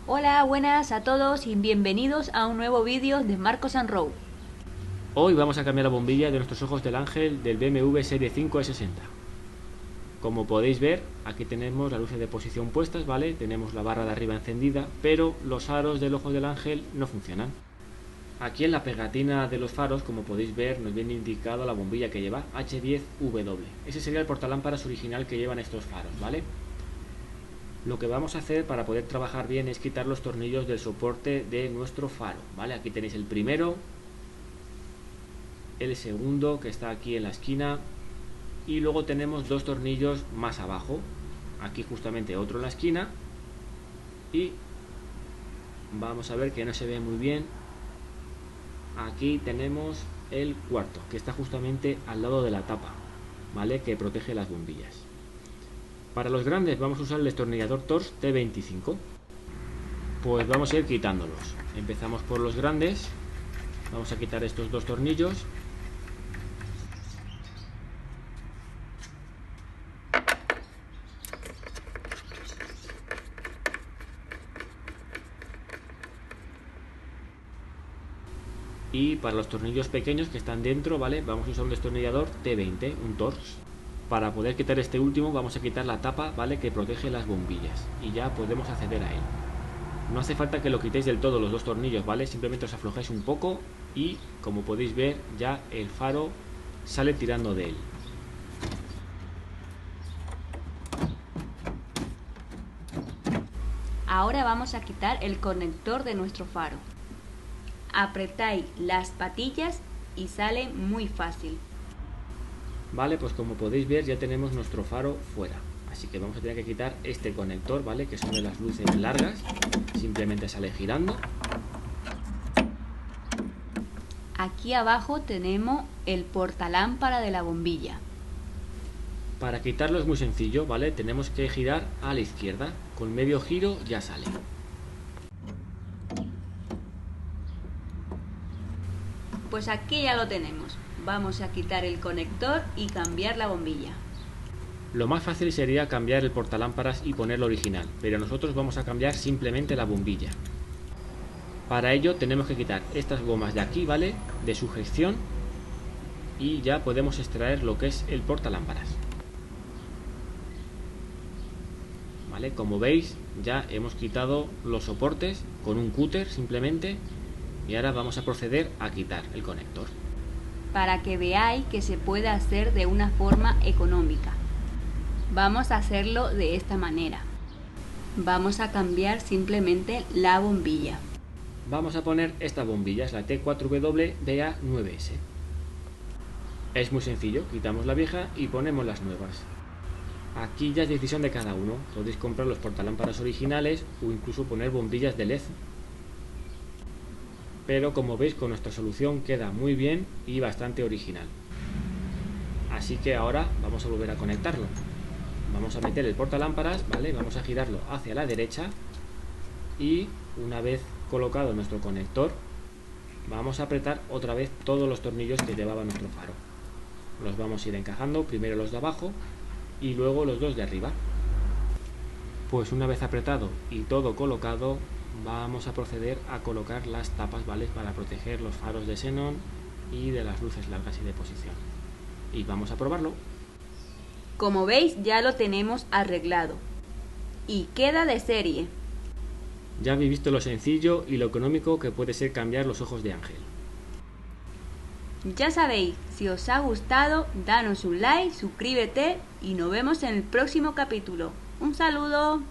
Hola, buenas a todos y bienvenidos a un nuevo vídeo de Marcos and Row. Hoy vamos a cambiar la bombilla de nuestros ojos del ángel del BMW Serie 5 E60. Como podéis ver, aquí tenemos las luces de posición puestas, ¿vale? Tenemos la barra de arriba encendida, pero los aros del ojo del ángel no funcionan. Aquí en la pegatina de los faros, como podéis ver, nos viene indicado la bombilla que lleva H10W. Ese sería el portalámparas original que llevan estos faros, ¿vale? Lo que vamos a hacer para poder trabajar bien es quitar los tornillos del soporte de nuestro faro, ¿vale? Aquí tenéis el primero, el segundo que está aquí en la esquina, y luego tenemos dos tornillos más abajo, aquí justamente otro en la esquina, y vamos a ver que no se ve muy bien. Aquí tenemos el cuarto, que está justamente al lado de la tapa, ¿vale? Que protege las bombillas. Para los grandes vamos a usar el destornillador Torx T25. Pues vamos a ir quitándolos. Empezamos por los grandes. Vamos a quitar estos dos tornillos. Y para los tornillos pequeños que están dentro, ¿vale? Vamos a usar un destornillador T20, un Torx. Para poder quitar este último vamos a quitar la tapa, ¿vale? Que protege las bombillas. Y ya podemos acceder a él. No hace falta que lo quitéis del todo los dos tornillos, ¿vale? Simplemente os aflojáis un poco y, como podéis ver, ya el faro sale tirando de él. Ahora vamos a quitar el conector de nuestro faro. Apretáis las patillas y sale muy fácil. Vale, pues como podéis ver ya tenemos nuestro faro fuera. Así que vamos a tener que quitar este conector, ¿vale? Que son de las luces largas. Simplemente sale girando. Aquí abajo tenemos el portalámpara de la bombilla. Para quitarlo es muy sencillo, ¿vale? Tenemos que girar a la izquierda. Con medio giro ya sale. Pues aquí ya lo tenemos. Vamos a quitar el conector y cambiar la bombilla. Lo más fácil sería cambiar el portalámparas y ponerlo original, pero nosotros vamos a cambiar simplemente la bombilla. Para ello tenemos que quitar estas gomas de aquí, ¿vale? De sujeción, y ya podemos extraer lo que es el portalámparas. ¿Vale? Como veis, ya hemos quitado los soportes con un cúter simplemente, y ahora vamos a proceder a quitar el conector. Para que veáis que se puede hacer de una forma económica. Vamos a hacerlo de esta manera. Vamos a cambiar simplemente la bombilla. Vamos a poner esta bombilla, es la T4W-BA9S. Es muy sencillo, quitamos la vieja y ponemos las nuevas. Aquí ya es decisión de cada uno, podéis comprar los portalámparas originales o incluso poner bombillas de LED. Pero como veis con nuestra solución queda muy bien y bastante original. Así que ahora vamos a volver a conectarlo. Vamos a meter el portalámparas, ¿vale? Vamos a girarlo hacia la derecha y una vez colocado nuestro conector vamos a apretar otra vez todos los tornillos que llevaba nuestro faro. Los vamos a ir encajando, primero los de abajo y luego los dos de arriba. Pues una vez apretado y todo colocado, vamos a proceder a colocar las tapas, ¿vale? Para proteger los faros de xenón y de las luces largas y de posición. Y vamos a probarlo. Como veis ya lo tenemos arreglado. Y queda de serie. Ya habéis visto lo sencillo y lo económico que puede ser cambiar los ojos de ángel. Ya sabéis, si os ha gustado, danos un like, suscríbete y nos vemos en el próximo capítulo. Un saludo.